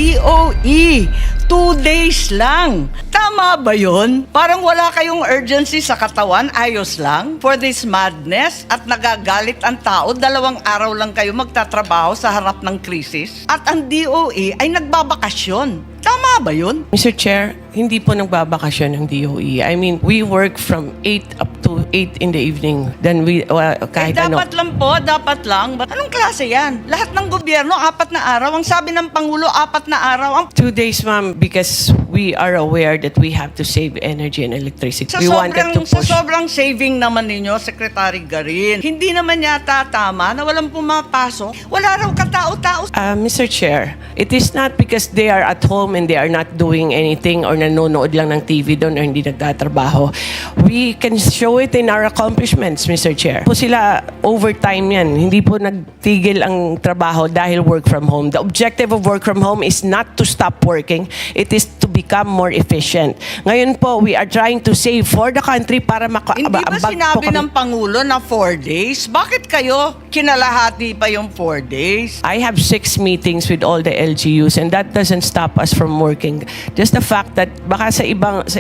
DOE. 2 days lang. Tama ba yun? Parang wala kayong urgency sa katawan, ayos lang for this madness at nagagalit ang tao. 2 araw lang kayo magtatrabaho sa harap ng krisis at ang DOE ay nagbabakasyon. Tama ba yun? Mr. Chair, hindi po nagbabakasyon ng DOE. I mean, we work from 8 up to 8 in the evening. Then we, kahit ano. Dapat lang po, dapat lang. Anong klase yan? Lahat ng gobyerno, 4 na araw. Ang sabi ng Pangulo, 4 na araw. 2 days, ma'am, because we are aware that we have to save energy and electricity. We wanted to Sa push. sobrang saving naman ninyo, Secretary Garin, hindi naman yata tama na walang pumapasok. Wala raw katao-tao. Mr. Chair, it is not because they are at home and they are not doing anything or nanonood lang ng TV doon or hindi nagtatrabaho. We can show it in our accomplishments, Mr. Chair. Po sila overtime yan. Hindi po nagtigil ang trabaho dahil work from home. The objective of work from home is not to stop working. It is to become more efficient. Ngayon po, we are trying to save for the country para Hindi ba sinabi ng Pangulo na 4 days? Bakit kayo kinalahati pa yung 4 days? I have 6 meetings with all the LGUs and that doesn't stop us from working. Just the fact that baka sa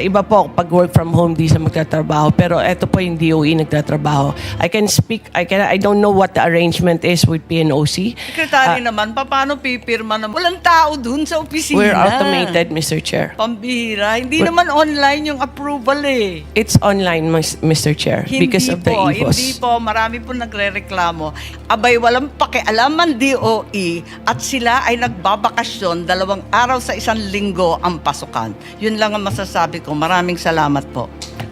iba po pag work from home di sa magtatrabaho pero eto po yung DOE nagtatrabaho. I don't know what the arrangement is with PNOC. Secretary naman, paano pipirma na? Walang tao dun sa opisina. We're automated, Mr. Chair. Pambihira. Hindi naman online yung approval eh. It's online, Mr. Chair, because of the EVOS. Hindi po. Marami po nagre-reklamo. Abay, walang pakialam ang DOE at sila ay nagbabakasyon 2 araw sa 1 linggo ang pasukan. Yun lang ang masasabi ko. Maraming salamat po.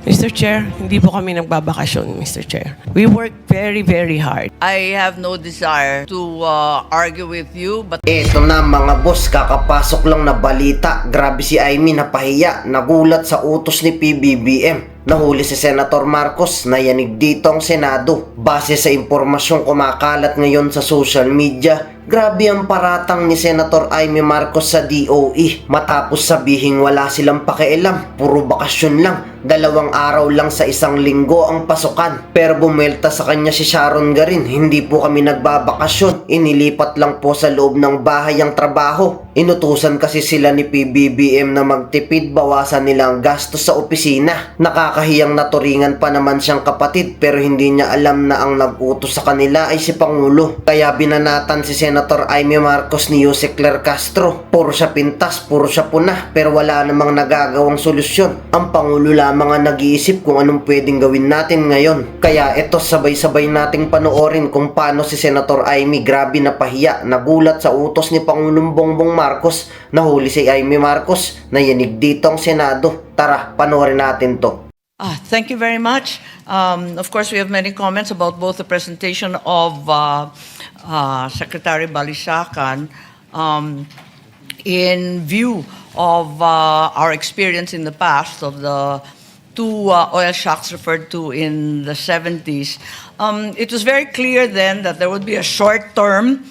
Mr. Chair, hindi po kami nagbabakasyon, Mr. Chair. We work very, very hard. I have no desire to argue with you, but Eto na mga boss, kakapasok lang na balita. Grabe si Amy napahiya, nagulat sa utos ni PBBM. Nahuli si Senator Marcos na yanig dito ang Senado. Base sa impormasyong kumakalat ngayon sa social media, grabe ang paratang ni Senator Amy Marcos sa DOE. Matapos sabihing wala silang pakialam, puro bakasyon lang. 2 araw lang sa 1 linggo ang pasukan. Pero bumelta sa kanya si Sharon Garin, hindi po kami nagbabakasyon. Inilipat lang po sa loob ng bahay ang trabaho. Inutusan kasi sila ni PBBM na magtipid, bawasan nila ang gastos sa opisina. Nakakahiyang naturingan pa naman siyang kapatid pero hindi niya alam na ang nag-utos sa kanila ay si Pangulo. Kaya binanatan si Senator Amy Marcos ni Jose Claire Castro. Puro siya pintas, puro siya puna pero wala namang nagagawang solusyon. Ang Pangulo lamang ang nag-iisip kung anong pwedeng gawin natin ngayon. Kaya ito sabay-sabay nating panoorin kung paano si Senator Amy grabe na pahiya, nagulat sa utos ni Pangulong Bongbong Marcos. Nahuli si Amy Marcos na yanig dito ang Senado. Tara, panoorin natin to. Thank you very much. Of course, we have many comments about both the presentation of Secretary Balisacan in view of our experience in the past of the 2 oil shocks referred to in the 70s. It was very clear then that there would be a short-term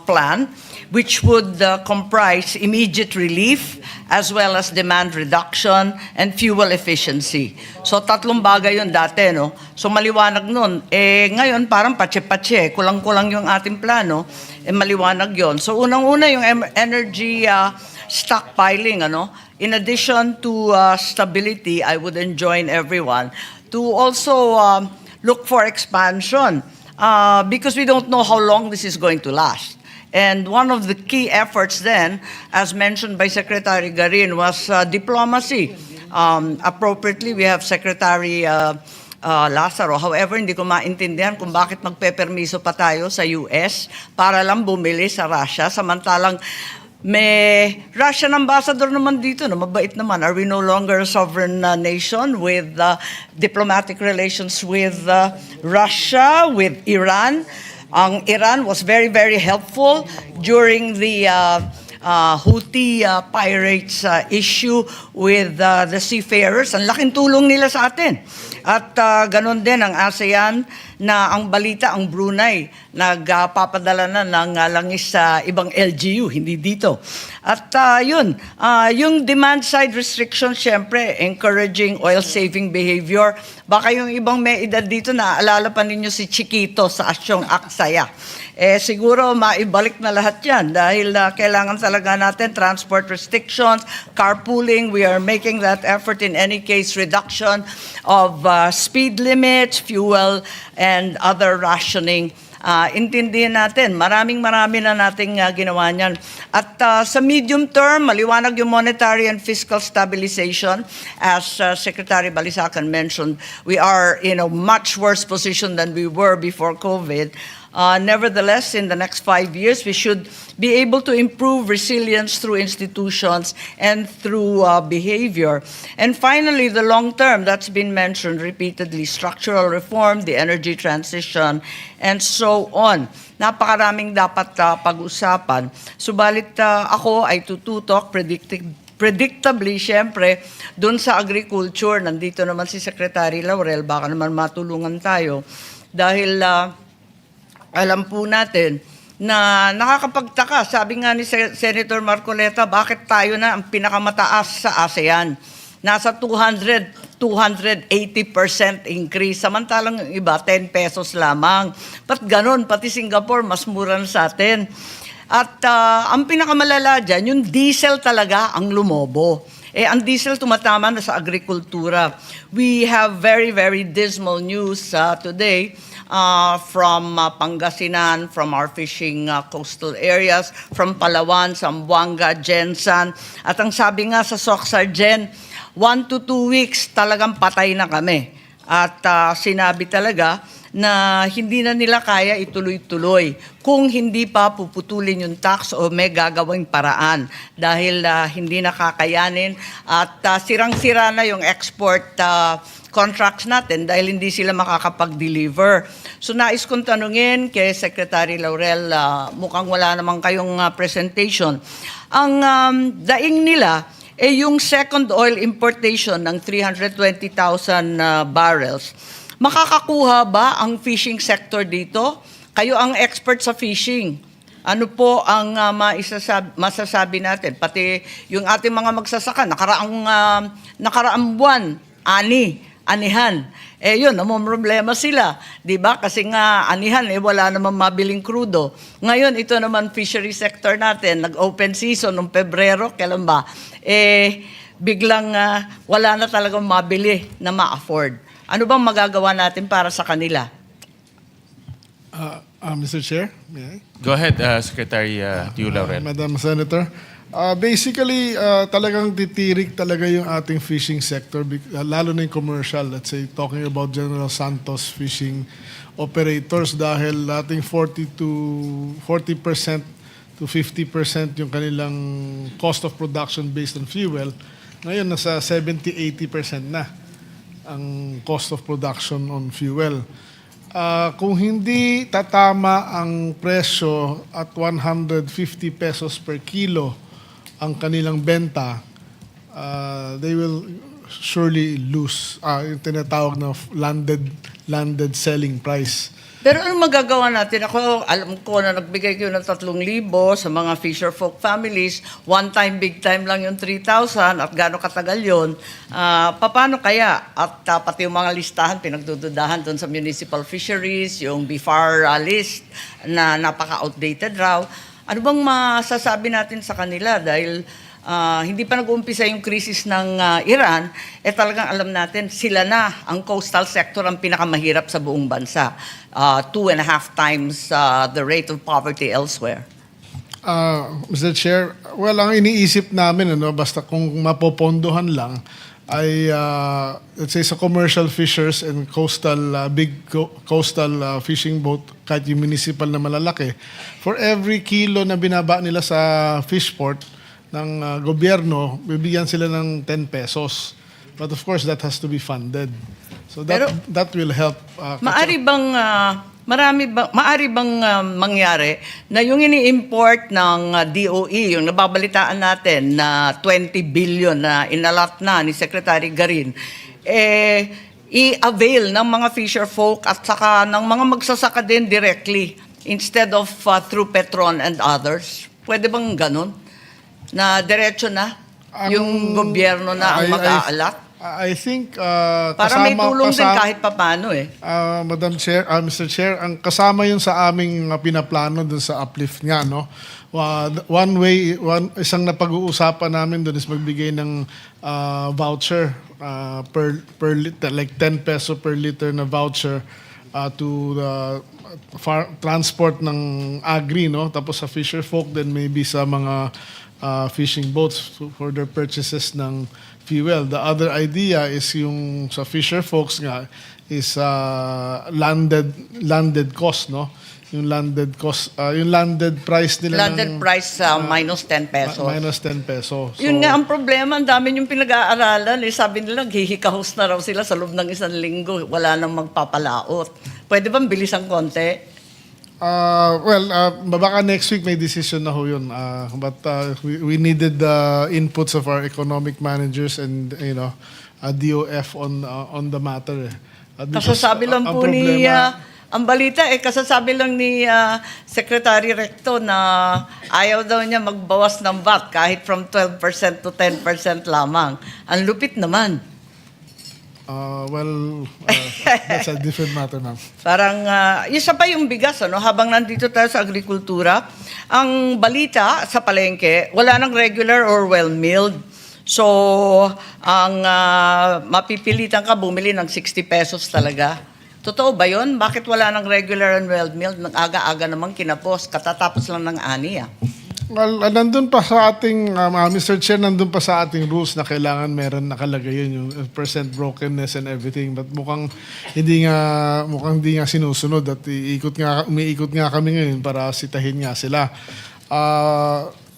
plan which would comprise immediate relief as well as demand reduction and fuel efficiency. So 3 bagay yun dati, no? So maliwanag nun. Ngayon parang patse-patse, kulang-kulang yung ating plano, maliwanag yun. So unang-una yung energy stockpiling, ano? In addition to stability, I would enjoin everyone to also look for expansion because we don't know how long this is going to last. And one of the key efforts then, as mentioned by Secretary Garin, was diplomacy. Appropriately, we have Secretary Lazaro. However, hindi ko maintindihan kung bakit magpepermiso pa tayo sa US para lang bumili sa Russia, samantalang may Russian ambassador naman dito na mabait naman. Are we no longer a sovereign nation with diplomatic relations with Russia, with Iran? Ang Iran was very, very helpful during the Houthi pirates issue with the seafarers. Ang laking tulong nila sa atin. At ganon din ang ASEAN na ang balita, ang Brunei, nagpapadala na ng langis sa ibang LGU, hindi dito. At yung demand-side restriction, syempre, encouraging oil-saving behavior. Baka yung ibang may edad dito, naaalala pa ninyo si Chiquito sa Asyong Aksaya. Siguro maibalik na lahat yan dahil kailangan talaga natin transport restrictions, carpooling. We are making that effort in any case, reduction of speed limits, fuel, and other rationing. Intindihin natin, marami na nating ginawa niyan. At sa medium term, maliwanag yung monetary and fiscal stabilization. As Secretary Balisacan mentioned, we are in a much worse position than we were before COVID. Nevertheless, in the next 5 years, we should be able to improve resilience through institutions and through behavior. And finally, the long term, that's been mentioned repeatedly, structural reform, the energy transition, and so on. Napakaraming dapat pag-usapan. Subalit ako ay tututok predictably, syempre, doon sa agriculture. Nandito naman si Secretary Laurel, baka naman matulungan tayo. Dahil alam po natin na nakakapagtaka. Sabi nga ni Senator Marcoleta, bakit tayo na ang pinakamataas sa ASEAN? Nasa 280% increase. Samantalang yung iba, 10 pesos lamang. Ba't ganon? Pati Singapore, mas mura na sa atin. At ang pinakamalala dyan, yung diesel talaga ang lumobo. Ang diesel tumatama na sa agrikultura. We have very, very dismal news today from Pangasinan, from our fishing coastal areas, from Palawan, Zamboanga, Jensan. At ang sabi nga sa Soxargen, 1 to 2 weeks talagang patay na kami. At sinabi talaga na hindi na nila kaya ituloy-tuloy kung hindi pa puputulin yung tax o may gagawing paraan dahil hindi nakakayanin at sirang-sira na yung export contracts natin dahil hindi sila makakapag-deliver. So nais kong tanungin kay Secretary Laurel, mukhang wala naman kayong presentation. Ang daing nila yung second oil importation ng 320,000 barrels. Makakakuha ba ang fishing sector dito? Kayo ang expert sa fishing. Ano po ang masasabi natin? Pati yung ating mga magsasaka, nakaraang buwan, anihan. Yun, problema sila. Diba? Kasi nga, anihan, wala namang mabiling krudo. Ngayon, ito naman fishery sector natin, nag-open season noong Pebrero, kailan ba? Biglang wala na talagang mabili na ma-afford. Ano bang magagawa natin para sa kanila? Mr. Chair, may I? Go ahead, Secretary Tiu Laurel. Madam Senator. Basically, talagang titirik talaga yung ating fishing sector, lalo na yung commercial, let's say, talking about General Santos fishing operators dahil ating 40% to 50% yung kanilang cost of production based on fuel. Ngayon, nasa 70-80% na ang cost of production on fuel. Kung hindi tatama ang presyo at 150 pesos per kilo ang kanilang benta, they will surely lose yung tinatawag na landed selling price. Pero ano magagawa natin? Ako, alam ko na nagbigay kayo ng 3,000 sa mga fisher folk families. One time, big time lang yung 3,000 at gano'ng katagal yun. Paano kaya? At pati yung mga listahan, pinagdududahan doon sa municipal fisheries, yung BFAR list na napaka-outdated raw. Ano bang masasabi natin sa kanila? Dahil hindi pa nag-uumpisa yung krisis ng Iran, talagang alam natin, sila na, ang coastal sector ang pinakamahirap sa buong bansa. 2.5 times the rate of poverty elsewhere. Mr. Chair, well, ang iniisip namin, basta kung mapopondohan lang, ay, let's say, sa commercial fishers and big coastal fishing boat, kahit yung municipal na malalaki, for every kilo na binaba nila sa fishport ng gobyerno, bibigyan sila ng 10 pesos. But of course, that has to be funded. So that will help. Maari bang mangyari na yung ini-import ng DOE, yung nababalitaan natin na 20 billion na inalat na ni Secretary Garin, i-avail ng mga fisher folk at saka ng mga magsasaka din directly instead of through Petron and others? Pwede bang ganun? Na diretso na yung gobyerno na ang mag-aalat? I think Para may tulong din kahit papano eh. Madam Chair, Mr. Chair, ang kasama yun sa aming pinaplano dun sa uplift nga, no? Isang napag-uusapan namin dun is magbigay ng voucher per liter, like 10 peso per liter na voucher to the transport ng agri, no? Tapos sa fisher folk, then maybe sa mga fishing boats for their purchases ng fuel. The other idea is yung sa fisher folks nga is landed cost, no? Yung landed cost, yung landed price nila Landed price minus 10 pesos. minus 10 peso. So, Yun nga ang problema, ang dami yung pinag-aaralan. Eh. Sabi nila, hihikahos na raw sila sa loob ng 1 linggo. Wala nang magpapalaot. Pwede bang bilisan konti? baka next week may decision na ho yun. But we needed the inputs of our economic managers and DOF on the matter. Kasasabi lang po ni, ang balita kasasabi lang ni Secretary Recto na ayaw daw niya magbawas ng VAT kahit from 12% to 10% lamang. Ang lupit naman. That's a different matter, ma'am. Parang, isa pa yung bigas, habang nandito tayo sa agrikultura, ang balita sa palengke, wala nang regular or well-milled. So, ang mapipilitan ka, bumili ng 60 pesos talaga. Totoo ba yun? Bakit wala nang regular and well-milled? Nag-aga-aga naman kinapos, katatapos lang ng ani. Well, nandun pa sa ating, Mr. Chair, nandun pa sa ating rules na kailangan meron nakalagay yun, yung percent brokenness and everything. But mukhang hindi nga sinusunod at umiikot nga kami ngayon para sitahin nga sila.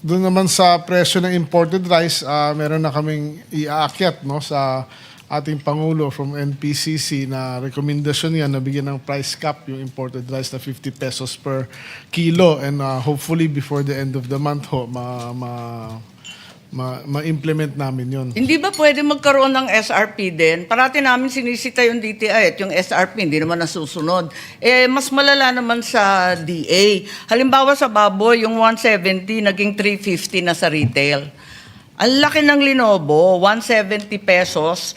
Doon naman sa presyo ng imported rice, meron na kaming iaakyat, no, sa ating Pangulo from NPCC na rekomendasyon yan na bigyan ng price cap yung imported rice na 50 pesos per kilo, and hopefully before the end of the month ma-implement namin yun. Hindi ba pwede magkaroon ng SRP din? Parati namin sinisita yung DTI at yung SRP, hindi naman nasusunod. Mas malala naman sa DA. Halimbawa sa baboy, yung 170 naging 350 na sa retail. Ang laki ng Linobo, 170 pesos,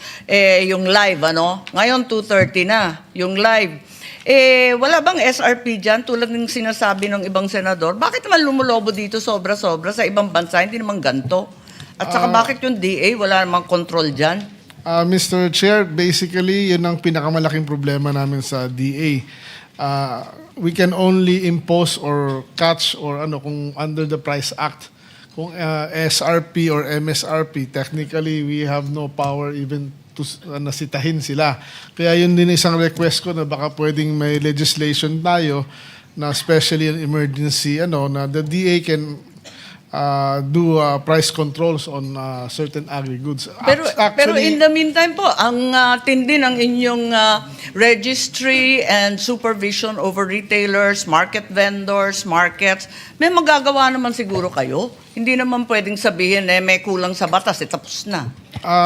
yung live, Ngayon, 230 na, yung live. Wala bang SRP dyan, tulad ng sinasabi ng ibang senador? Bakit naman lumulobo dito sobra-sobra sa ibang bansa, hindi naman ganito? At saka bakit yung DA, wala namang control dyan? Mr. Chair, basically, yun ang pinakamalaking problema namin sa DA. We can only impose or catch or kung under the Price Act. Kung SRP or MSRP, technically, we have no power even to nasitahin sila. Kaya yun din isang request ko na baka pwedeng may legislation tayo na especially in emergency, na the DA can do price controls on certain agri-goods. Pero in the meantime po, ang tindi ng inyong registry and supervision over retailers, market vendors, markets, may magagawa naman siguro kayo. Hindi naman pwedeng sabihin may kulang sa batas, tapos na.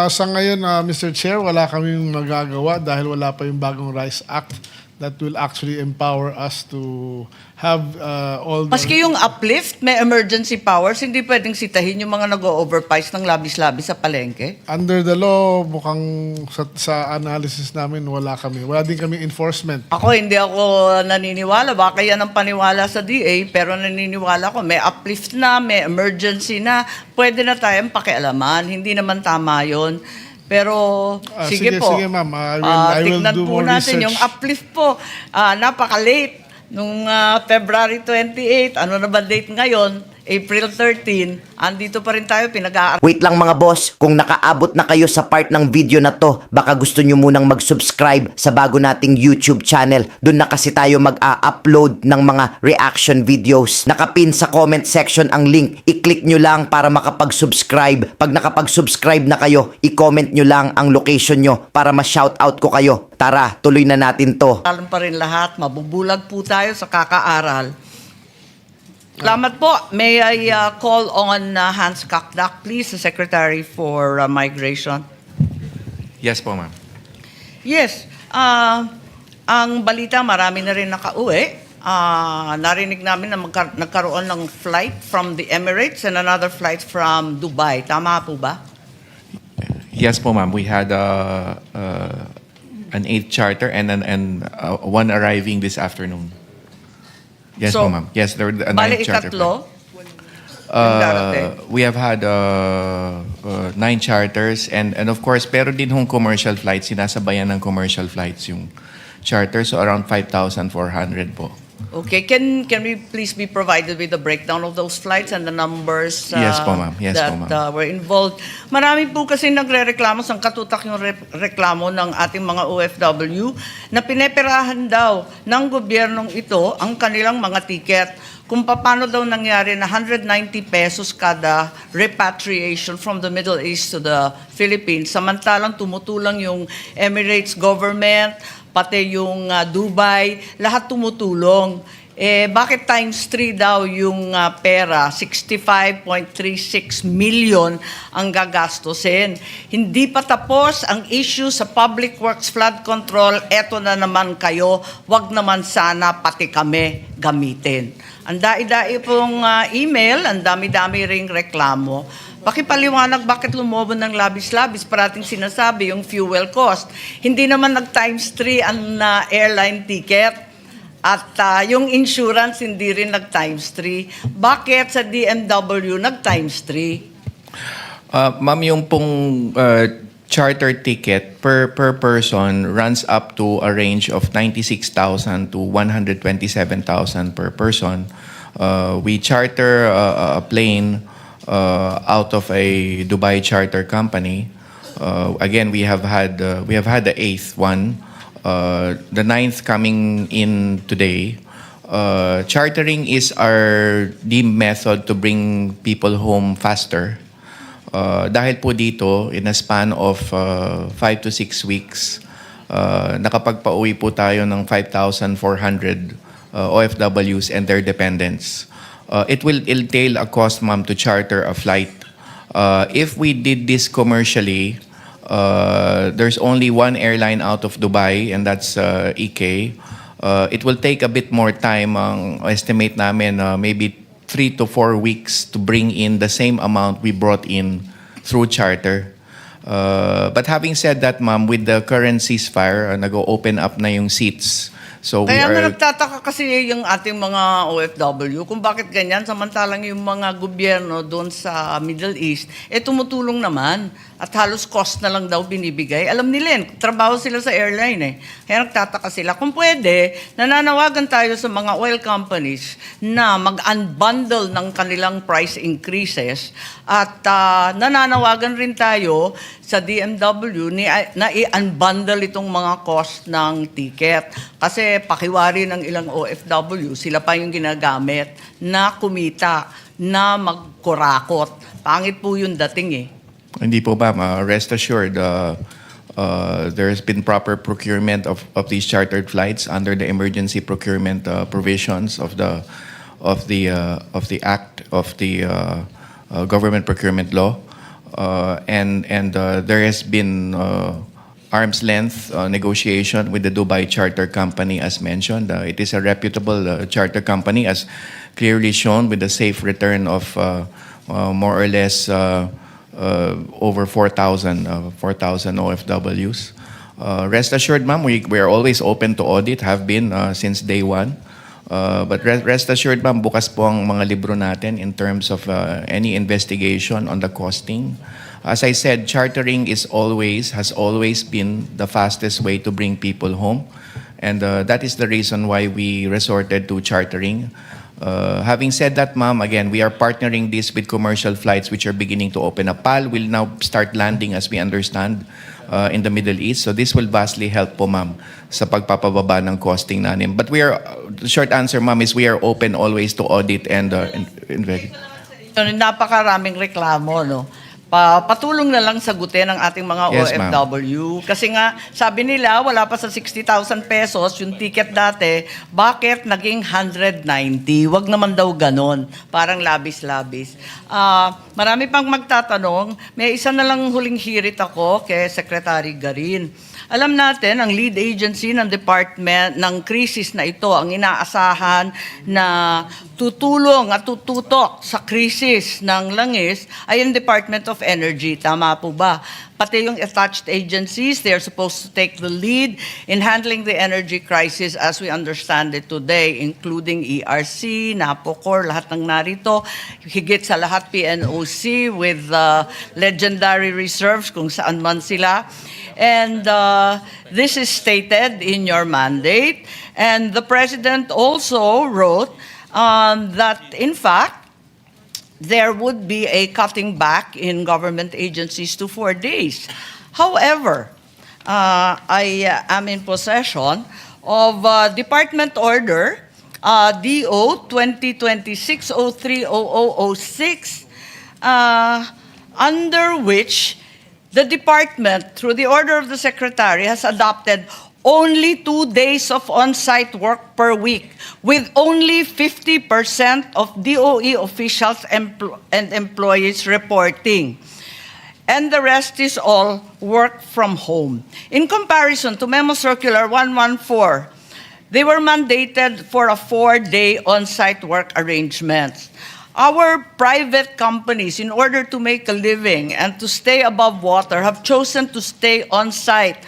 Sa ngayon, Mr. Chair, wala kaming magagawa dahil wala pa yung bagong Rice Act that will actually empower us to have all the... Maski yung uplift, may emergency powers, hindi pwedeng sitahin yung mga nag-overprice ng labis-labis sa palengke? Under the law, mukhang sa analysis namin, wala kami. Wala din kami enforcement. Ako, hindi ako naniniwala. Baka yan ang paniwala sa DA, pero naniniwala ko, may uplift na, may emergency na, pwede na tayong pakialaman. Hindi naman tama yun. Pero, sige po. Sige, ma'am. I will tignan do po more natin research. yung uplift po. Napaka-late. Nung February 28, ano na ba date ngayon? April 13, andito pa rin tayo, pinag-aaral. Wait lang mga boss, kung nakaabot na kayo sa part ng video na to, baka gusto nyo munang mag-subscribe sa bago nating YouTube channel. Doon na kasi tayo mag-upload ng mga reaction videos. Nakapin sa comment section ang link. I-click nyo lang para makapag-subscribe. Pag nakapag-subscribe na kayo, i-comment nyo lang ang location nyo para ma-shoutout ko kayo. Tara, tuloy na natin to. Alam pa rin lahat, mabubulag po tayo sa kakaaral. Salamat po. May I call on Hans Kakdak, please, the Secretary for Migration. Yes po, ma'am. Yes. Ang balita, marami na rin nakauwi. Narinig namin na nagkaroon ng flight from the Emirates and another flight from Dubai. Tama po ba? Yes po, ma'am. We had an 8th charter and one arriving this afternoon. Yes So, po, ma'am. Yes, there were a Bali, 9th charter. ikatlo? Yung darating. We have had 9 charters and of course, pero din hong commercial flights, sinasabayan ng commercial flights yung charter, so around 5,400 po. Okay, can we please be provided with the breakdown of those flights and the numbers Yes po, ma'am. Yes that po, ma'am. were involved? Marami po kasi nagre-reklamo, sangkatutak yung reklamo ng ating mga OFW na pineperahan daw ng gobyernong ito ang kanilang mga tiket. Kung paano daw nangyari na 190 pesos kada repatriation from the Middle East to the Philippines, samantalang tumutulong yung Emirates government, pati yung Dubai, lahat tumutulong. Bakit times 3 daw yung pera? 65.36 million ang gagastusin. Hindi pa tapos ang issue sa Public Works Flood Control. Eto na naman kayo, wag naman sana pati kami gamitin. Ang dai-dai pong email, ang dami-dami ring reklamo. Pakipaliwanag bakit lumobo ng labis-labis, parating sinasabi yung fuel cost. Hindi naman nag-times 3 ang airline ticket at yung insurance hindi rin nag-times 3. Bakit sa DMW nag-times 3? Ma'am, yung pong charter ticket per person runs up to a range of 96,000 to 127,000 per person. We charter a plane out of a Dubai charter company. Again, we have had the 8th one, the 9th coming in today. Chartering is our deemed method to bring people home faster. Dahil po dito, in a span of 5 to 6 weeks, nakapagpauwi po tayo ng 5,400 OFWs and their dependents. It will entail a cost, ma'am, to charter a flight. If we did this commercially, there's only one airline out of Dubai, and that's EK. It will take a bit more time. Ang estimate namin, maybe 3 to 4 weeks to bring in the same amount we brought in through charter. But having said that, ma'am, with the current ceasefire, nag-open up na yung seats. So we Kaya are... nga nagtataka kasi yung ating mga OFW kung bakit ganyan, samantalang yung mga gobyerno doon sa Middle East, tumutulong naman at halos cost na lang daw binibigay. Alam nila yun, trabaho sila sa airline Kaya nagtataka sila. Kung pwede, nananawagan tayo sa mga oil companies na mag-unbundle ng kanilang price increases at nananawagan rin tayo sa DMW na i-unbundle itong mga cost ng ticket. Kasi pakiwari ng ilang OFW, sila pa yung ginagamit na kumita, na magkurakot. Pangit po yung dating Hindi po, ma'am. Rest assured, there has been proper procurement of these chartered flights under the emergency procurement provisions of the Act of the Government Procurement Law, and there has been arm's length negotiation with the Dubai Charter Company, as mentioned. It is a reputable charter company, as clearly shown with the safe return of more or less over 4,000 OFWs. Rest assured, ma'am, we are always open to audit, have been since day one. But rest assured, ma'am, bukas po ang mga libro natin in terms of any investigation on the costing. As I said, chartering has always been the fastest way to bring people home. And that is the reason why we resorted to chartering. Having said that, ma'am, again, we are partnering this with commercial flights which are beginning to open up. PAL will now start landing, as we understand, in the Middle East. So this will vastly help po, ma'am, sa pagpapababa ng costing natin. But the short answer, ma'am, is we are open always to audit and investigate. Napakaraming reklamo, no? Patulong na lang sagutin ng ating mga Yes, ma'am. OFW. Kasi nga, sabi nila, wala pa sa 60,000 pesos yung ticket dati, bakit naging 190? Wag naman daw ganon. Parang labis-labis. Marami pang magtatanong. May isa na lang huling hirit ako kay Secretary Garin. Alam natin, ang lead agency ng department ng krisis na ito, ang inaasahan na tutulong at tututok sa krisis ng langis ay ang Department of Energy. Tama po ba? pati yung attached agencies, they're supposed to take the lead in handling the energy crisis as we understand it today, including ERC, NAPOCOR, lahat ng narito, higit sa lahat PNOC with legendary reserves kung saan man sila. And this is stated in your mandate. And the President also wrote that, in fact, there would be a cutting back in government agencies to 4 days. However, I am in possession of Department Order DO 2026-03-0006, under which the department, through the order of the Secretary, has adopted only 2 days of on-site work per week, with only 50% of DOE officials and employees reporting. And the rest is all work from home. In comparison to Memo Circular 114, they were mandated for a 4-day on-site work arrangement. Our private companies, in order to make a living and to stay above water, have chosen to stay on-site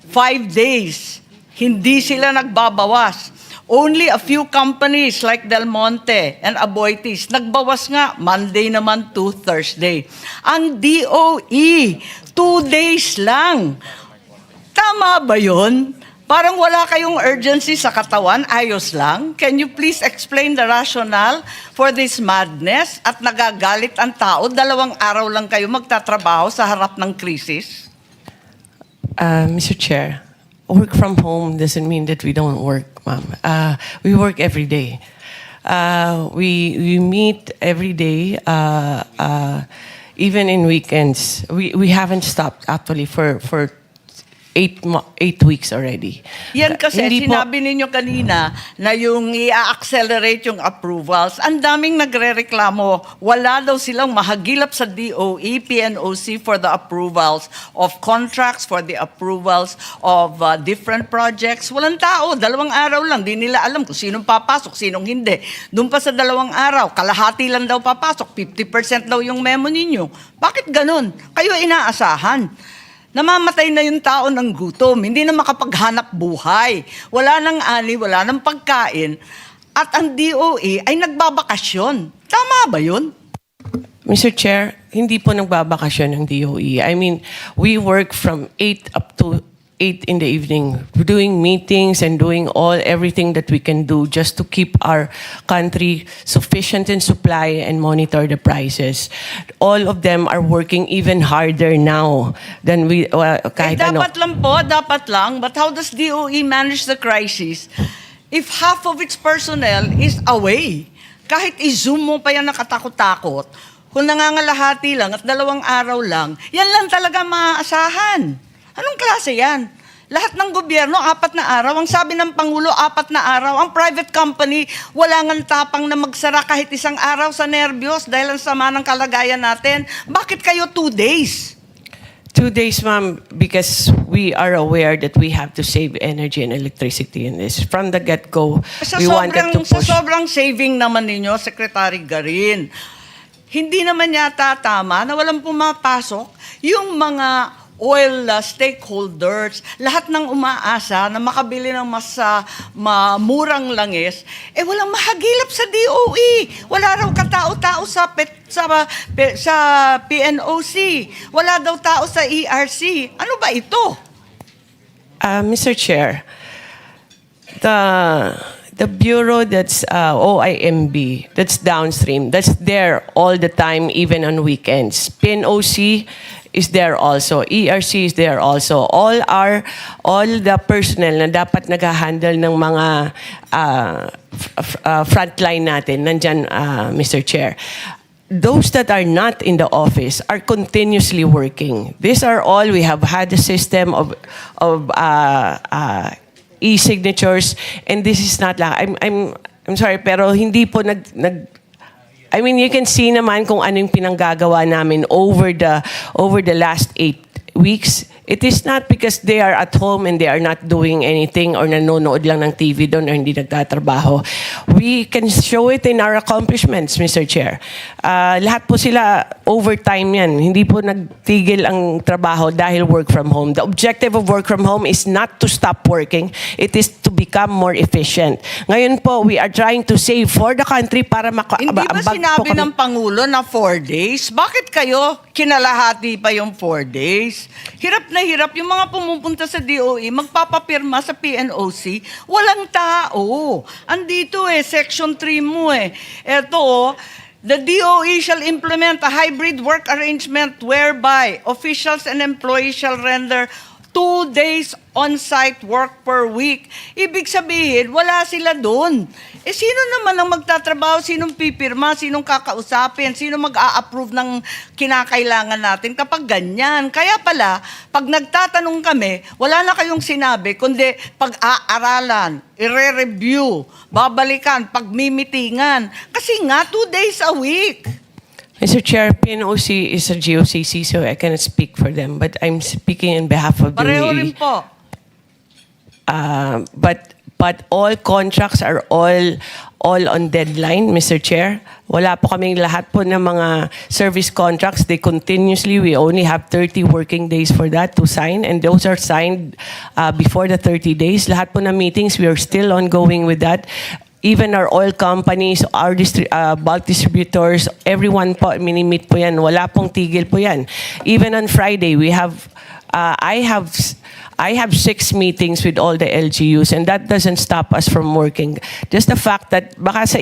5 days. Hindi sila nagbabawas. Only a few companies like Del Monte and Aboitiz, nagbawas nga, Monday naman to Thursday. Ang DOE, 2 days lang. Tama ba yun? Parang wala kayong urgency sa katawan, ayos lang. Can you please explain the rationale for this madness? At nagagalit ang tao, 2 araw lang kayo magtatrabaho sa harap ng krisis? Mr. Chair, work from home doesn't mean that we don't work, ma'am. We work every day. We meet every day, even in weekends. We haven't stopped actually for 8 weeks already. Yan kasi, Hindi po- sinabi ninyo kanina na yung i-accelerate yung approvals. Ang daming nagre-reklamo. Wala daw silang mahagilap sa DOE, PNOC for the approvals of contracts, for the approvals of different projects. Walang tao. 2 araw lang. Di nila alam kung sinong papasok, sinong hindi. Doon pa sa 2 araw, kalahati lang daw papasok. 50% daw yung memo ninyo. Bakit ganun? Kayo inaasahan. Namamatay na yung tao ng gutom, hindi na makapaghanap buhay. Wala nang ani, wala nang pagkain. At ang DOE ay nagbabakasyon. Tama ba yun? Mr. Chair, hindi po nagbabakasyon ng DOE. I mean, we work from 8 up to 8 in the evening, doing meetings and doing everything that we can do just to keep our country sufficient in supply and monitor the prices. All of them are working even harder now than we kahit ano. Dapat lang po, dapat lang. But how does DOE manage the crisis if half of its personnel is away? Kahit i-zoom mo pa yan nakatakot-takot, kung nangangalahati lang at 2 araw lang, yan lang talaga maaasahan. Anong klase yan? Lahat ng gobyerno, 4 na araw. Ang sabi ng Pangulo, 4 na araw. Ang private company, wala ngang tapang na magsara kahit 1 araw sa nervyos dahil ang sama ng kalagayan natin. Bakit kayo 2 days? 2 days, ma'am, because we are aware that we have to save energy and electricity in this. From the get-go, we wanted to Sa push. sobrang saving naman ninyo, Secretary Garin, hindi naman yata tama na walang pumapasok yung mga oil stakeholders, lahat ng umaasa na makabili ng mas murang langis, walang mahagilap sa DOE. Wala raw katao-tao sa PNOC. Wala daw tao sa ERC. Ano ba ito? Mr. Chair, the bureau that's OIMB, that's downstream, that's there all the time, even on weekends. PNOC is there also. ERC is there also. All the personnel na dapat nag-handle ng mga frontline natin, nandyan, Mr. Chair. Those that are not in the office are continuously working. These are all, we have had a system of e-signatures, and this is not lang. I'm sorry, pero hindi po I mean, you can see naman kung ano yung pinanggagawa namin over the last 8 weeks, it is not because they are at home and they are not doing anything or nanonood lang ng TV doon or hindi nagtatrabaho. We can show it in our accomplishments, Mr. Chair. Lahat po sila overtime yan. Hindi po nagtigil ang trabaho dahil work from home. The objective of work from home is not to stop working. It is to become more efficient. Ngayon po, we are trying to save for the country para Hindi ba sinabi ng Pangulo na 4 days? Bakit kayo kinalahati pa yung 4 days? Hirap na hirap yung mga pumupunta sa DOE, magpapapirma sa PNOC, walang tao. Andito Section 3 mo Eto the DOE shall implement a hybrid work arrangement whereby officials and employees shall render 2 days on-site work per week. Ibig sabihin, wala sila doon. Sino naman ang magtatrabaho? Sinong pipirma? Sinong kakausapin? Sino mag-a-approve ng kinakailangan natin kapag ganyan? Kaya pala, pag nagtatanong kami, wala na kayong sinabi, kundi pag-aaralan, i-review, babalikan, pagmimitingan. Kasi nga, 2 days a week. Mr. Chair, PNOC is a GOCC, so I cannot speak for them. But I'm speaking in behalf of the Pareho rin po. But all contracts are all on deadline, Mr. Chair. Wala po kaming lahat po ng mga service contracts. We only have 30 working days for that to sign, and those are signed before the 30 days. Lahat po ng meetings, we are still ongoing with that. Even our oil companies, our bulk distributors, everyone po, minimit po yan. Wala pong tigil po yan. Even on Friday, I have 6 meetings with all the LGUs, and that doesn't stop us from working. Just the fact that baka sa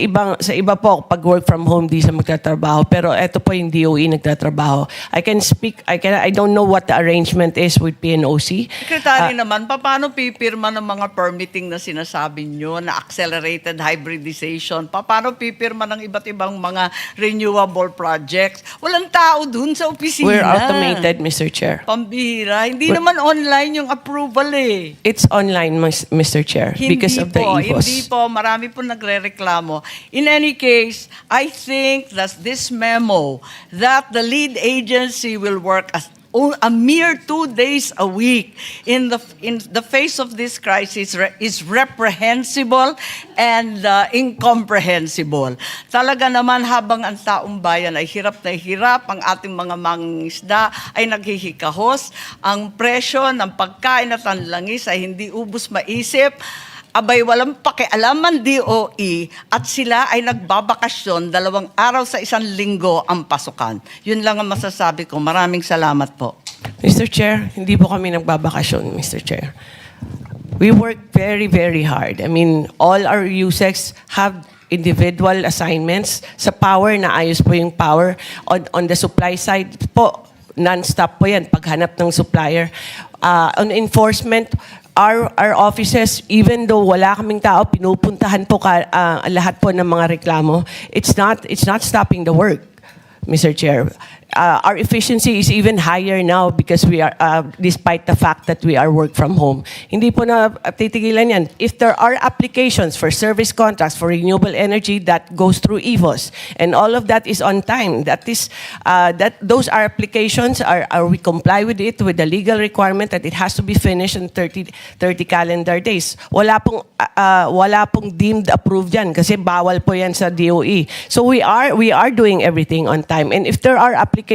iba po pag work from home di sa magtatrabaho, pero eto po yung DOE nagtatrabaho. I don't know what the arrangement is with PNOC. Secretary naman, paano pipirma ng mga permitting na sinasabi nyo na accelerated hybridization? Paano pipirma ng iba't ibang mga renewable projects? Walang tao dun sa opisina. We're automated, Mr. Chair. Pambihira. Hindi naman online yung approval It's online, Mr. Chair, because of the EVOS. Hindi po. Marami po nagre-reklamo. In any case, I think that this memo that the lead agency will work as a mere 2 days a week in the face of this crisis is reprehensible and incomprehensible. Talaga naman habang ang taong bayan ay hirap na hirap, ang ating mga mangingisda ay naghihikahos, ang presyo ng pagkain at ang langis ay hindi ubos maisip, abay walang pakialam ang DOE at sila ay nagbabakasyon 2 araw sa 1 linggo ang pasukan. Yun lang ang masasabi ko. Maraming salamat po. Mr. Chair, hindi po kami nagbabakasyon, Mr. Chair. We work very, very hard. I mean, all our USECs have individual assignments. Sa power, naayos po yung power. On the supply side po, non-stop po yan, paghanap ng supplier. On enforcement, our offices, even though wala kaming tao, pinupuntahan po lahat po ng mga reklamo. It's not stopping the work, Mr. Chair. Our efficiency is even higher now because we are, despite the fact that we are work from home. Hindi po na titigilan yan. If there are applications for service contracts for renewable energy, that goes through EVOS. And all of that is on time. Those are applications, we comply with it, with the legal requirement that it has to be finished in 30 calendar days. Wala pong deemed approved yan kasi bawal po yan sa DOE. So we are doing everything on time. And if there are applications,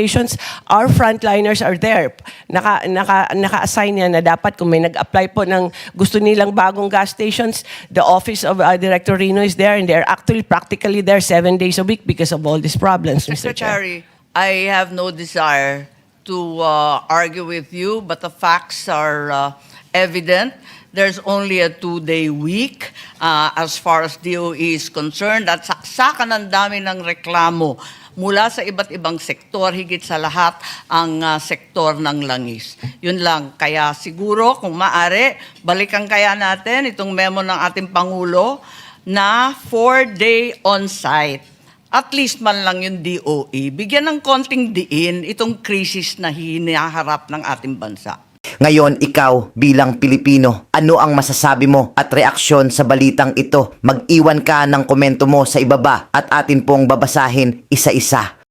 our frontliners are there. Naka-assign yan na dapat kung may nag-apply po ng gusto nilang bagong gas stations, the office of Director Rino is there and they're actually practically there 7 days a week because of all these problems, Mr. Chair. Secretary, I have no desire to argue with you, but the facts are evident. There's only a 2-day week as far as DOE is concerned at saksakan ang dami ng reklamo mula sa iba't ibang sektor, higit sa lahat ang sektor ng langis. Yun lang. Kaya siguro, kung maaari, balikan kaya natin itong memo ng ating Pangulo na 4-day on-site. At least man lang yung DOE. Bigyan ng konting diin itong krisis na hinaharap ng ating bansa. Ngayon, ikaw bilang Pilipino, ano ang masasabi mo at reaksyon sa balitang ito? Mag-iwan ka ng komento mo sa ibaba at atin pong babasahin isa-isa.